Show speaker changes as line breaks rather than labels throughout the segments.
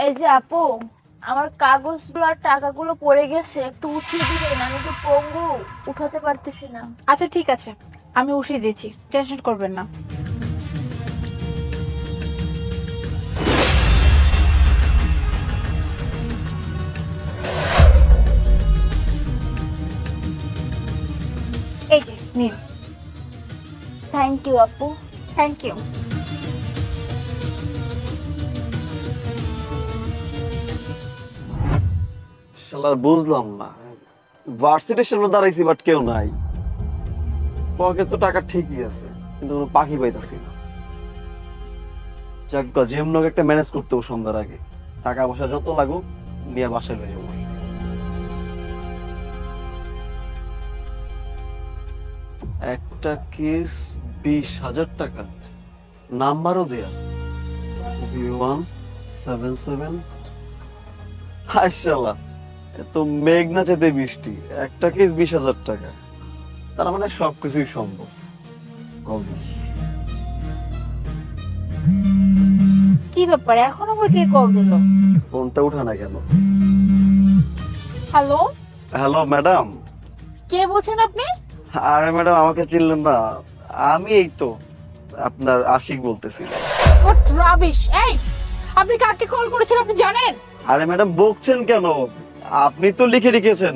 এই যে আপু, আমার কাগজগুলো আর টাকাগুলো পড়ে গেছে, একটু উঠিয়ে দিবেন। আমি তো পঙ্গু, উঠাতে পারতেছি না।
আচ্ছা ঠিক আছে, আমি উঠিয়ে দিচ্ছি, টেনশন করবেন না। এই যে নিন।
থ্যাংক ইউ আপু।
Thank you.
শালা বুঝলাম না, ভার্সিটির সামনে দাঁড়াইছি বাট কেউ নাই। পকেট তো টাকা ঠিকই আছে, কিন্তু কোনো পাখি পাইতাছি না। যাক গা, যেমন হোক একটা ম্যানেজ করতে হবে সন্ধ্যার আগে। টাকা পয়সা যত লাগুক নিয়ে বাসায় লয়ে যাবো। একটা কেস 20,000 টাকা, নাম্বারও দেয়া 0177। হায় শালা, এত মেঘ না যেতে বৃষ্টি, একটা কেস 20,000 টাকা, তার মানে সবকিছুই সম্ভব।
কি ব্যাপার, এখন আবার কে কল দিল?
ফোনটা উঠা না কেন?
Hello,
hello madam.
কে বলছেন আপনি?
আরে ম্যাডাম, আমাকে চিনলেন না? আমি এই তো আপনার আশিক বলতেছি।
What rubbish! এই, আপনি কাকে কল করেছেন আপনি জানেন?
আরে ম্যাডাম, বকছেন কেন? আপনি তো লিখে রেখেছেন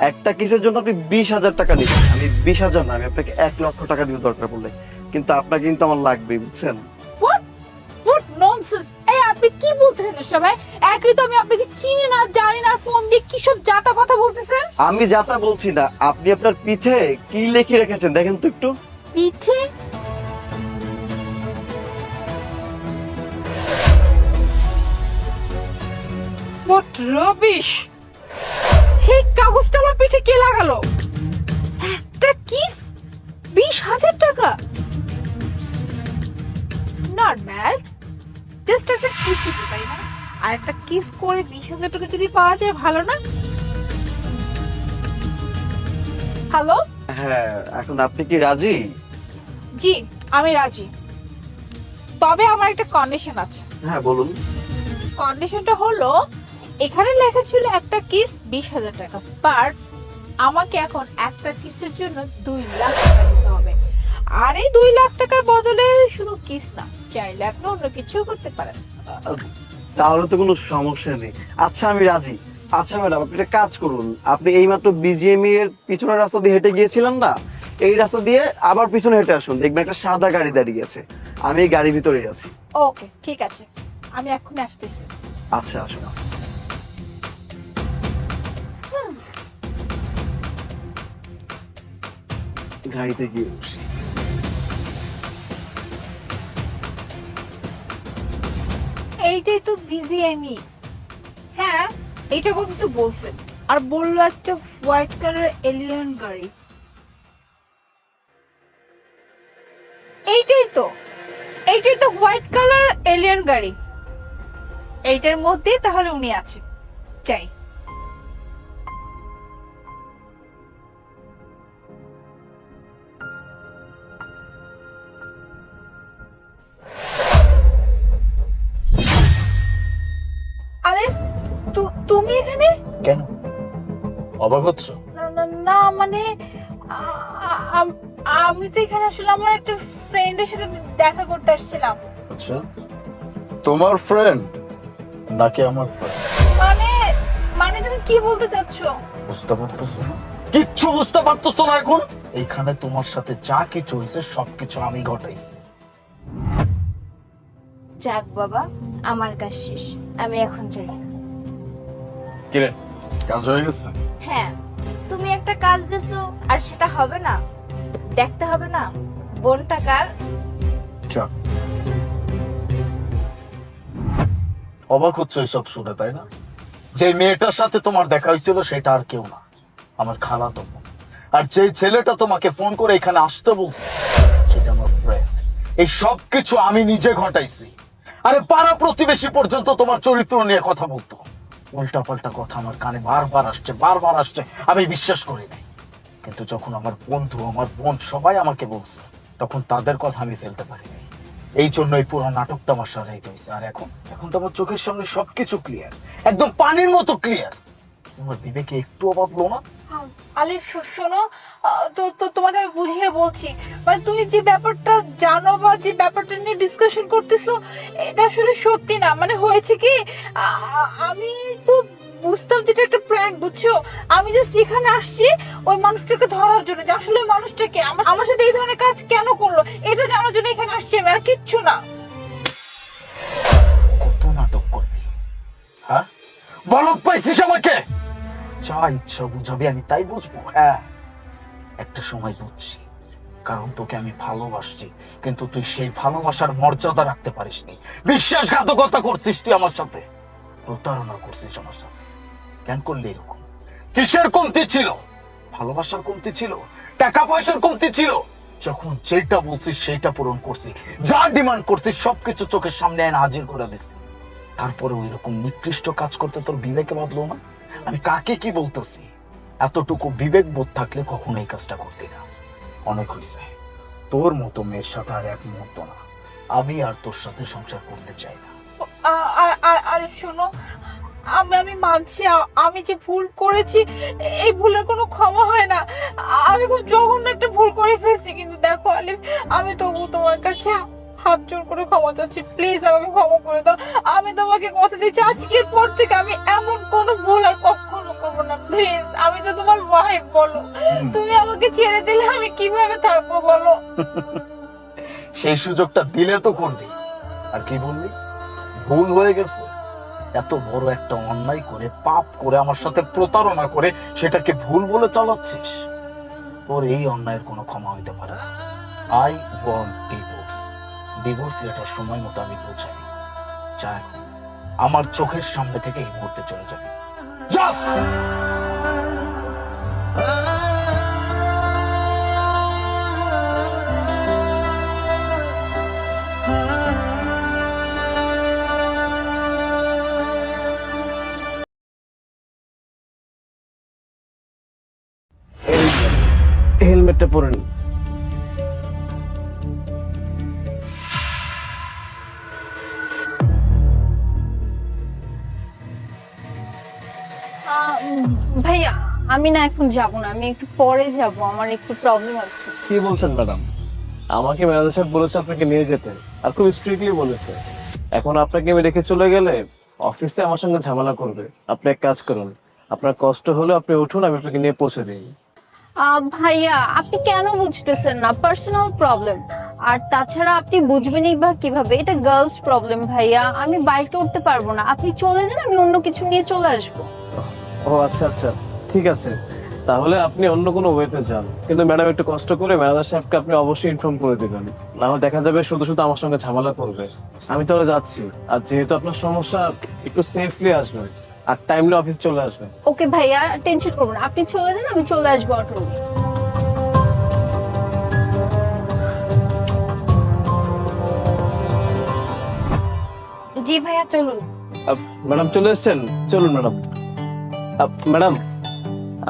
একটা কিসের জন্য আপনি 20,000 টাকা দিবেন। আমি 20,000 না, আমি আপনাকে 1,00,000 টাকা দিব দরকার পড়লে, কিন্তু আপনাকে কিন্তু আমার লাগবে, বুঝছেন?
What nonsense! এই আপনি কি বলতেছেন সবাই? একই তো আমি আপনাকে চিনি না জানি না, ফোন দিয়ে কি সব জাতা কথা বলতেছেন?
আমি যাতা বলছি না, আপনি আপনার পিঠে কি লিখে রেখেছেন দেখেন তো একটু।
পিঠে? What rubbish! এই কাগজটা আমার পিঠে কে লাগালো? একটা কিস 20,000 টাকা? নট ব্যাড, জাস্ট একটা কিস দিতে পারি না, আর একটা কিস করে 20,000 টাকা যদি পাওয়া যায় ভালো না? হ্যালো?
হ্যাঁ, এখন আপনি কি রাজি?
জি, আমি রাজি, তবে আমার একটা কন্ডিশন আছে।
হ্যাঁ বলুন।
কন্ডিশনটা হলো, এখানে লেখা ছিল একটা কিস 20,000 টাকা, বাট আমাকে এখন একটা কিসের জন্য 2,00,000 টাকা দিতে হবে। আর এই 2,00,000 টাকার বদলে শুধু কিস না, চাইলে আপনি অন্য কিছু করতে পারেন।
তাহলে তো কোনো সমস্যা নেই। আচ্ছা আমি রাজি। আচ্ছা ম্যাডাম, আপনি একটা কাজ করুন, আপনি এইমাত্র বিজিএমই এর পিছনের রাস্তা দিয়ে হেঁটে গিয়েছিলেন না, এই রাস্তা দিয়ে আবার পিছনে হেঁটে আসুন, দেখবেন একটা সাদা গাড়ি দাঁড়িয়ে আছে। আমি এই গাড়ির ভিতরেই আছি।
ওকে ঠিক আছে, আমি এখন আসতেছি।
আচ্ছা আসুন। গাড়িতে গিয়ে বসি।
এইটাই তো বিজিএমই। হ্যাঁ, এইটা কথা তো বলছে, আর বললো একটা হোয়াইট কালার এলিয়ন গাড়ি। এইটাই তো হোয়াইট কালার এলিয়ন গাড়ি। এইটার মধ্যে তাহলে উনি আছে, চাই। আরে তুমি এখানে?
কেন অবাক হচ্ছ?
না মানে আমি তো এখানে আসলে আমার একটা ফ্রেন্ডের সাথে দেখা করতে আসছিলাম।
আচ্ছা, তোমার ফ্রেন্ড নাকি আমার ফ্রেন্ড?
মানে মানে তুমি কি বলতে চাচ্ছ?
বুঝতে পারতেছো না? কিচ্ছু বুঝতে পারতেছো না এখন? এইখানে তোমার সাথে যা কিছু হয়েছে সবকিছু আমি ঘটাইছি।
যাক বাবা, আমার কাজ শেষ, আমি এখন যাই।
কিরে, কাজ হয়ে গেছে?
হ্যাঁ, তুমি একটা কাজ দিছো আর সেটা হবে না, দেখতে হবে না বোনটা কার।
চল। অবাক হচ্ছে এসব শুনে, তাই না? যে মেয়েটার সাথে তোমার দেখা হয়েছিল সেটা আর কেউ না, আমার খালাতো বোন। আর যে ছেলেটা তোমাকে ফোন করে এখানে আসতে বলছে সেটা আমার ফ্রেন্ড। এই সব কিছু আমি নিজে ঘটাইছি। আরে পাড়া প্রতিবেশী পর্যন্ত তোমার চরিত্র নিয়ে কথা বলতো। উল্টা পাল্টা কথা আমার কানে বারবার আসছে, আমি বিশ্বাস করি নাই। কিন্তু যখন আমার বন্ধু, আমার বোন সবাই আমাকে বলছে, তখন তাদের কথা আমি ফেলতে পারিনি। এই জন্যই পুরো নাটকটা আমার সাজাইতে হয়েছে। আর এখন এখন তো আমার চোখের সামনে সবকিছু ক্লিয়ার, একদম পানির মতো ক্লিয়ার। তোমার বিবেকে একটু ভাবলো না?
আলিফ শোনো, তো তো তোমাকে আমি বুঝিয়ে বলছি, মানে তুমি যে ব্যাপারটা জানো বা যে ব্যাপারটা নিয়ে ডিসকাশন করতেছো এটা আসলে সত্যি না। মানে হয়েছে কি, আমি তো বুঝতাম যেটা একটা প্র্যাঙ্ক, বুঝছো? আমি জাস্ট এখানে আসছি ওই মানুষটাকে ধরার জন্য, যে আসলে ওই মানুষটাকে আমার সাথে এই ধরনের কাজ কেন করলো এটা জানার জন্য এখানে আসছি আমি, আর কিচ্ছু না।
কত নাটক করবি, হ্যাঁ? বলদ পাইছিস আমাকে, যা ইচ্ছা বুঝাবি আমি তাই বুঝবো। হ্যাঁ, একটা সময় বুঝছি, কারণ তোকে আমি ভালোবাসছি, কিন্তু তুই সেই ভালোবাসার মর্যাদা রাখতে পারিসনি। বিশ্বাসঘাতকতা করছিস তুই আমার সাথে, প্রতারণা করছিস আমার সাথে। কেন করলি এরকম? কিসের কমতি ছিল? ভালোবাসার কমতি ছিল? টাকা পয়সার কমতি ছিল? যখন যেটা বলছিস সেটা পূরণ করছি, যা ডিমান্ড করছিস সবকিছু চোখের সামনে এনে হাজির করে দিচ্ছি। তারপরে ওই রকম নিকৃষ্ট কাজ করতে তোর বিবেকে বাঁধলো না? আমি কাকে কি বলতেছি? এতটুকু বিবেক বোধ থাকলে কখনো এই কাজটা করতি না। অনেক হয়েছে, তোর মতো মেয়ের সাথে আর এক মুহূর্ত না। আমি আর তোর সাথে সংসার করতে চাই না।
আরে শোনো, আমি মানছি আমি যে ভুল করেছি এই ভুলের কোনো ক্ষমা হয় না। আমি খুব জঘন্য একটা ভুল করে ফেলছি, কিন্তু দেখো আলিফ, আমি তবু তোমার কাছে হাত জোর করে ক্ষমা চাচ্ছি, প্লিজ আমাকে ক্ষমা করে দাও। আমি তোমাকে কথা দিচ্ছি আজকের পর থেকে আমি এমন কোনো ভুল আর কখনো করবো না, প্লিজ। আমি তো তোমার ওয়াইফ, বলো তুমি আমাকে ছেড়ে দিলে আমি কিভাবে থাকবো বলো?
সেই সুযোগটা দিলে তো করবি। আর কি বললি? ভুল হয়ে গেছে। এত বড় একটা অন্যায় করে, পাপ করে, আমার সাথে প্রতারণা করে সেটাকে ভুল বলে চালাচ্ছিস। তোর এই অন্যায়ের কোনো ক্ষমা হইতে পারে না। I want divorce. Divorce letter সময় মতো আমি পৌঁছাই। যা এখন আমার চোখের সামনে থেকে এই মুহূর্তে চলে যাবে, যা।
হেলমেটটা পরে নিন।
ভাইয়া আমি না এখন যাব না, আমি একটু পরে যাব, আমার একটু প্রবলেম আছে।
কি বলছেন ম্যাডাম? আমাকে ম্যানেজার সাহেব বলেছে আপনাকে নিয়ে যেতে, আর খুব স্ট্রিক্টলি বলেছে। এখন আপনাকে আমি রেখে চলে গেলে অফিসে আমার সঙ্গে ঝামেলা করবে। আপনি এক কাজ করুন, আপনার কষ্ট হলে আপনি উঠুন, আমি আপনাকে নিয়ে পৌঁছে দিই।
ভাইয়া আপনি কেন বুঝতেছেন না? পার্সোনাল প্রবলেম, আর তাছাড়া আপনি বুঝবেনই বা কিভাবে? এটা গার্লস প্রবলেম ভাইয়া, আমি বাইকে উঠতে পারবো না। আপনি চলে যান, আমি অন্য কিছু নিয়ে চলে আসবো।
ও আচ্ছা আচ্ছা, ঠিক আছে, তাহলে আপনি অন্য কোনো ওয়েতে যান। কিন্তু ম্যাডাম একটু কষ্ট করে ম্যানেজার সাহেবকে আপনি অবশ্যই ইনফর্ম করে দিবেন, না হলে দেখা যাবে শুধু শুধু আমার সঙ্গে ঝামেলা করবে। আমি তাহলে যাচ্ছি, আর যেহেতু আপনার সমস্যা, একটু সেফলি আসবেন আর টাইমলি অফিস চলে আসবেন।
ওকে ভাইয়া, টেনশন করবেন না, আপনি চলে যান, আমি চলে আসবো অটো। জি ভাইয়া চলুন।
ম্যাডাম চলে এসেছেন? চলুন ম্যাডাম। ম্যাডাম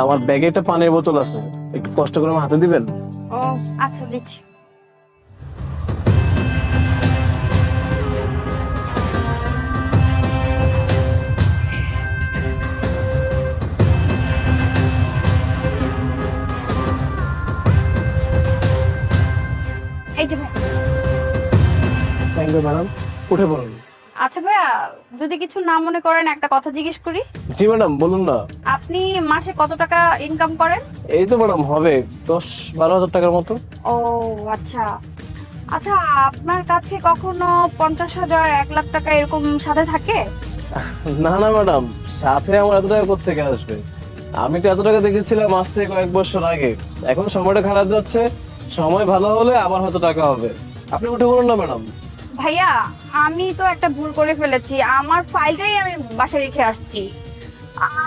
আমার ব্যাগে একটা পানির বোতল আছে, একটু কষ্ট করে আমার হাতে দিবেন।
ও আচ্ছা দিচ্ছি। এই যে ভাই।
থ্যাংক ইউ ম্যাডাম, উঠে পড়ুন।
আচ্ছা ভাইয়া, যদি কিছু না মনে করেন একটা কথা জিজ্ঞেস করি।
জি ম্যাডাম বলুন না।
আপনি মাসে কত টাকা ইনকাম করেন?
এই তো ম্যাডাম হবে 10-12 হাজার টাকার মতো।
ও আচ্ছা আচ্ছা, আপনার কাছে কখনো 50,000, 1 লাখ টাকা এরকম সাথে থাকে?
না না ম্যাডাম, সাথে আমার এত টাকা কোথা থেকে আসবে? আমি তো এত টাকা দেখেছিলাম আজ থেকে কয়েক বছর আগে। এখন সময়টা খারাপ যাচ্ছে, সময় ভালো হলে আবার হয়তো টাকা হবে। আপনি উঠে বলুন না ম্যাডাম।
ভাইয়া আমি তো একটা ভুল করে ফেলেছি, আমার ফাইলটাই আমি বাসায় রেখে আসছি।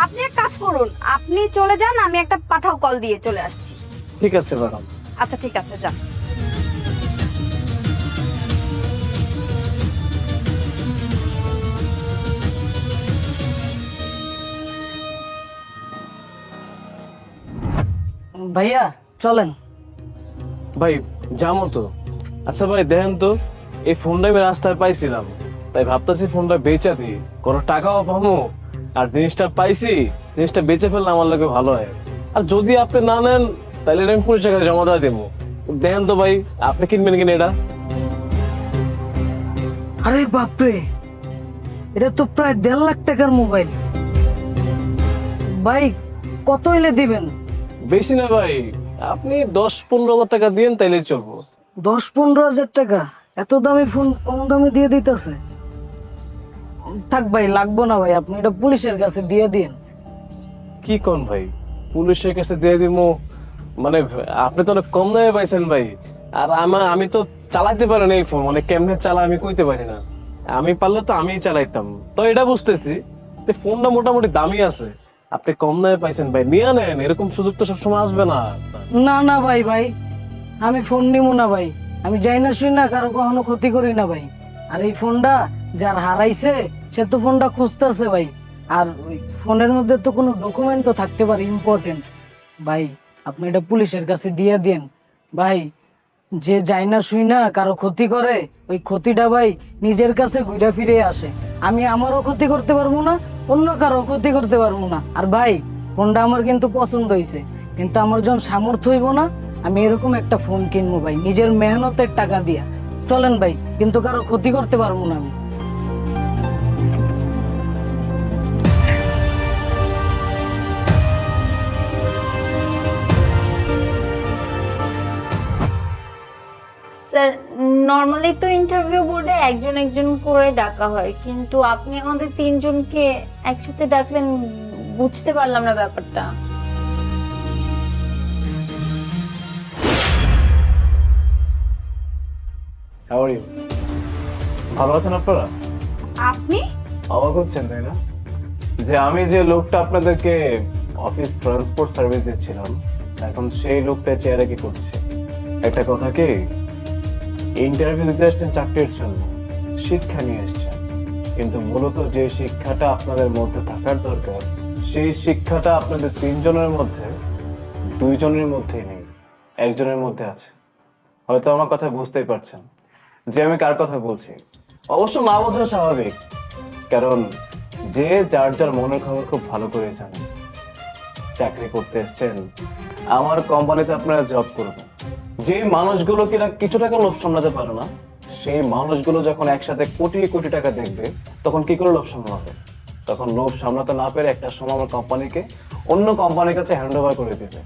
আপনি এক কাজ করুন, আপনি চলে যান, আমি একটা পাঠাও কল দিয়ে চলে আসছি।
ঠিক আছে ম্যাডাম।
আচ্ছা ঠিক আছে, যান।
ভাইয়া চলেন।
ভাই যাবো তো। আচ্ছা ভাই দেখেন তো,
এই ফোনটা আমি রাস্তায় পাইছিলাম, তাই ভাবতেছি ফোনটা বেচা দিই, কোনো টাকাও পাবো, আর জিনিসটা পাইছি, জিনিসটা বেচে ফেললে আমার লোকে ভালো হয়। আর যদি আপনি না নেন তাহলে এটা আমি পুলিশের কাছে জমা দিয়ে দেবো। দেখেন তো ভাই, আপনি কিনবেন কিনা এটা?
আরে বাপরে, এটা তো প্রায় 1.5 লাখ টাকার মোবাইল। ভাই কত হইলে দিবেন?
বেশি না ভাই, আপনি 10-15 হাজার টাকা দিন তাইলে চলবো।
10-15 হাজার টাকা? এত দামি ফোন কম দামে দিয়ে দিতেছে? থাক ভাই, লাগবো না ভাই, আপনি এটা পুলিশের কাছে দিয়ে দিন।
কি কোন ভাই, পুলিশের কাছে দিয়ে দিব? মানে আপনি তো অনেক কম দামে পাইছেন ভাই। আর আমি তো চালাইতে পারি না এই ফোন, মানে কেমনে চালা আমি কইতে পারি না। আমি পারলে তো আমিই চালাইতাম। তো এটা বুঝতেছি যে ফোনটা মোটামুটি দামি আছে, আপনি কম দামে পাইছেন ভাই, নিয়ে নেন। এরকম সুযোগ তো সবসময় আসবে না।
না না ভাই, আমি ফোন নিবো না ভাই। আমি যাই না শুই না কারো কখনো ক্ষতি করি না ভাই। আর এই ফোনটা যার হারাইছে সে তো ফোনটা খুঁজতেছে ভাই। আর ওই ফোনের মধ্যে তো কোনো ডকুমেন্ট তো থাকতে পারে ইম্পর্টেন্ট। ভাই আপনি এটা পুলিশের কাছে দিয়ে দেন ভাই। যে যায় না শুই না কারো ক্ষতি করে, ওই ক্ষতিটা ভাই নিজের কাছে ঘুরে ফিরে আসে। আমি আমারও ক্ষতি করতে পারবো না, অন্য কারো ক্ষতি করতে পারবো না। আর ভাই ফোনটা আমার কিন্তু পছন্দ হয়েছে, কিন্তু আমার যখন সামর্থ্য হইব না আমি এরকম একটা ফোন কিনবো ভাই, নিজের মেহনতের টাকা দিয়া। চলেন ভাই, কিন্তু কারো ক্ষতি করতে পারবো না আমি।
স্যার, নর্মালি তো ইন্টারভিউ বোর্ডে একজন একজন করে ডাকা হয়, কিন্তু আপনি আমাদের 3 জনকে একসাথে ডাকলেন, বুঝতে পারলাম না ব্যাপারটা।
How are you? ভালো আছেন আপনারা?
আপনি?
অবাক হচ্ছেন তাই না, যে আমি যে লোকটা আপনাদেরকে অফিস ট্রান্সপোর্ট সার্ভিস দিচ্ছিলাম, এখন সেই লোকটা চেয়ারে কি করছে? একটা কথা কি, ইন্টারভিউ দিতে আসছেন চাকরির জন্য, শিক্ষা নিয়ে এসছেন, কিন্তু মূলত যে শিক্ষাটা আপনাদের মধ্যে থাকার দরকার, সেই শিক্ষাটা আপনাদের 3 জনের মধ্যে 2 জনের মধ্যেই নেই, একজনের মধ্যে আছে। হয়তো আমার কথা বুঝতেই পারছেন যে আমি কার কথা বলছি। অবশ্য না বোঝা স্বাভাবিক, কারণ যে যার যার মনের খবর খুব ভালো করে জানেন। চাকরি করতে এসছেন আমার কোম্পানিতে, আপনারা জব করবেন। যে মানুষগুলো কিনা কিছু টাকা লোভ সামলাতে পারে না, সেই মানুষগুলো যখন একসাথে কোটি কোটি টাকা দেখবে, তখন কি করে লোভ সামলাবে? তখন লোভ সামলাতে না পেরে একটা সময় আমার কোম্পানিকে অন্য কোম্পানির কাছে হ্যান্ড ওভার করে দেবে।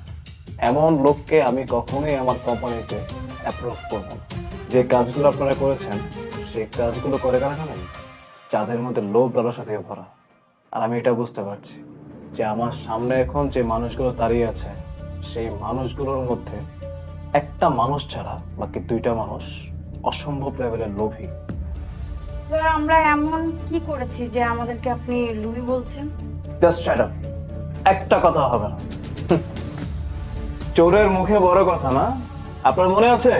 এমন লোককে আমি কখনোই আমার কোম্পানিতে অ্যাপ্রুভ করবো না। যে কাজগুলো আপনারা করেছেন সেই কাজগুলো করে কারা জানেন? যাদের মধ্যে লোভ লালসা দিয়ে ভরা। আর আমি এটা বুঝতে পারছি যে আমার সামনে এখন যে মানুষগুলো দাঁড়িয়ে আছে, সেই মানুষগুলোর মধ্যে একটা মানুষ ছাড়া বাকি 2টা মানুষ অসম্ভব লেভেলের লোভী।
স্যার, আমরা এমন কি করেছি যে আমাদেরকে আপনি লুবি বলছেন?
জাস্ট শাট আপ, একটা কথা হবে না। চোরের মুখে বড় কথা না। আপনার মনে আছে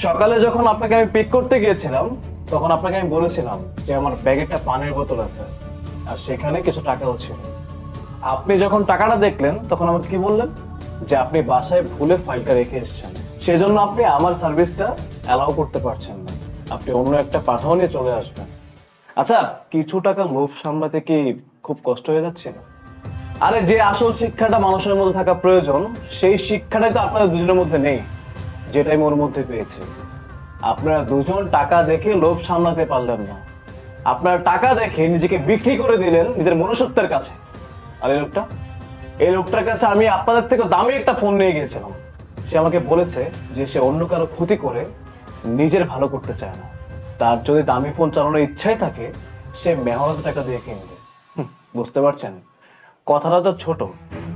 সকালে যখন আপনাকে আমি পিক করতে গিয়েছিলাম, তখন আপনাকে আমি বলেছিলাম যে আমার ব্যাগে একটা পানির বোতল আছে আর সেখানে কিছু টাকাও ছিল। আপনি যখন টাকাটা দেখলেন তখন আমাকে কি বললেন? যে আপনি বাসায় ভুলে ফাইলটা রেখে এসেছেন, সেজন্য আপনি আমার সার্ভিসটা অ্যালাউ করতে পারছেন না, আপনি অন্য একটা পাঠাও নিয়ে চলে আসবেন। আচ্ছা, কিছু টাকা লোভ সামলাতে কি খুব কষ্ট হয়ে যাচ্ছিল? আরে যে আসল শিক্ষাটা মানুষের মধ্যে থাকা প্রয়োজন, সেই শিক্ষাটাই তো আপনাদের 2 জনের মধ্যে নেই, যেটাই ওর মধ্যে পেয়েছে। আপনারা 2 জন টাকা দেখে লোভ সামলাতে পারলেন না, আপনারা টাকা দেখে নিজেকে বিক্রি করে দিলেন নিজের মনুষ্যত্বের কাছে। আর এই লোকটার কাছে আমি আপনাদের থেকে দামি একটা ফোন নিয়ে গিয়েছিলাম। সে আমাকে বলেছে যে সে অন্য কারো ক্ষতি করে নিজের ভালো করতে চায় না। তার যদি দামি ফোন চালানোর ইচ্ছাই থাকে, সে মেহনত টাকা দিয়ে কিনবে। বুঝতে পারছেন? কথাটা তো ছোট,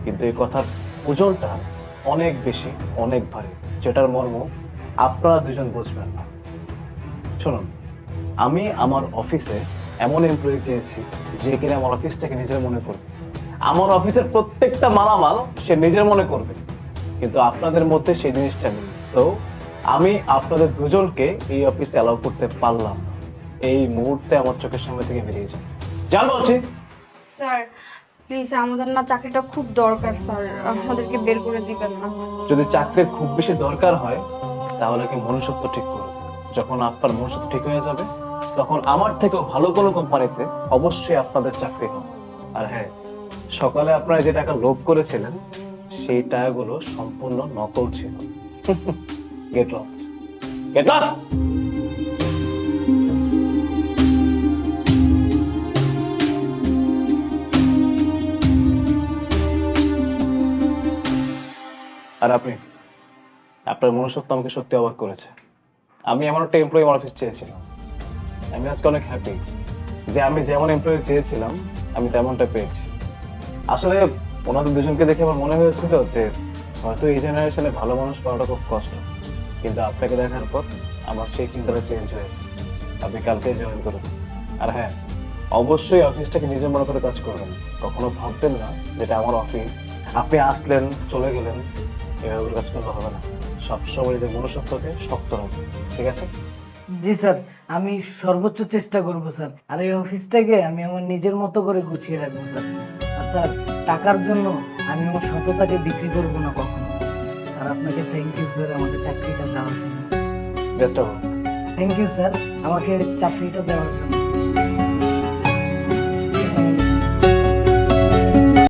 কিন্তু এই কথার ওজনটা অনেক বেশি, অনেক ভারী, যেটার মর্ম আপনারা 2 জন বুঝবেন না। শুনুন, আমি আমার অফিসে এমন এমপ্লয়ি চেয়েছি যে কিনা আমার অফিসটাকে নিজের মনে করবে, আমার অফিসের প্রত্যেকটা মালামাল সে নিজের মনে করবে, কিন্তু আপনাদের মধ্যে সেই জিনিসটা নেই। তো আমি আপনাদের 2 জনকে এই অফিসে অ্যালাউ করতে পারলাম না। এই মুহূর্তে আমার চোখের সামনে থেকে বেরিয়ে যান, জানো উচিত।
স্যার প্লিজ, আমাদের না চাকরিটা খুব দরকার স্যার, আমাদেরকে বের করে দিবেন না।
যদি চাকরির খুব বেশি দরকার হয় তাহলে কি মনুষ্যত্ব ঠিক করো। যখন আপনার মনোযোগ ঠিক হয়ে যাবে তখন আমার থেকেও ভালো কোনো কোম্পানিতে অবশ্যই আপনাদের চাকরি হবে। আর হ্যাঁ, সকালে আপনারা যে টাকা লোভ করেছিলেন সেই টাকাগুলো সম্পূর্ণ নকল ছিল। Get lost, get lost. আর আপনি, আপনার মনুষ্যত্ব আমাকে সত্যি অবাক করেছে। আমি এমন একটা এমপ্লয়ি আমার অফিস চেয়েছিলাম। আমি আজকে অনেক হ্যাপি যে আমি যেমন এমপ্লয়ি চেয়েছিলাম আমি তেমনটা পেয়েছি। আসলে ওনাদের দুজনকে দেখে আমার মনে হয়েছিল যে হয়তো এই জেনারেশনে ভালো মানুষ পাওয়াটা খুব কষ্ট, কিন্তু আপনাকে দেখার পর আমার সেই চিন্তাটা চেঞ্জ হয়েছে। আপনি কালকে জয়েন করুন। আর হ্যাঁ, অবশ্যই অফিসটাকে নিজের মনে করে কাজ করবেন। কখনো ভাববেন না যেটা আমার অফিস, আপনি আসলেন চলে গেলেন, এভাবে কাজ করলে হবে না। সবসময় যে মনুষ্যত্বকে শক্ত রাখবেন, ঠিক আছে?
জি স্যার, আমি সর্বোচ্চ চেষ্টা করব স্যার। আর এই অফিসটাকে আমি আমার নিজের মতো করে গুছিয়ে রাখবো স্যার। আর স্যার, টাকার জন্য আমি আমার সততাকে বিক্রি করবো না কখনো। স্যার, আপনাকে থ্যাংক ইউ স্যার আমাকে চাকরিটা দেওয়ার জন্য।
Best of.
Thank you sir আমাকে চাকরিটা দেওয়ার জন্য।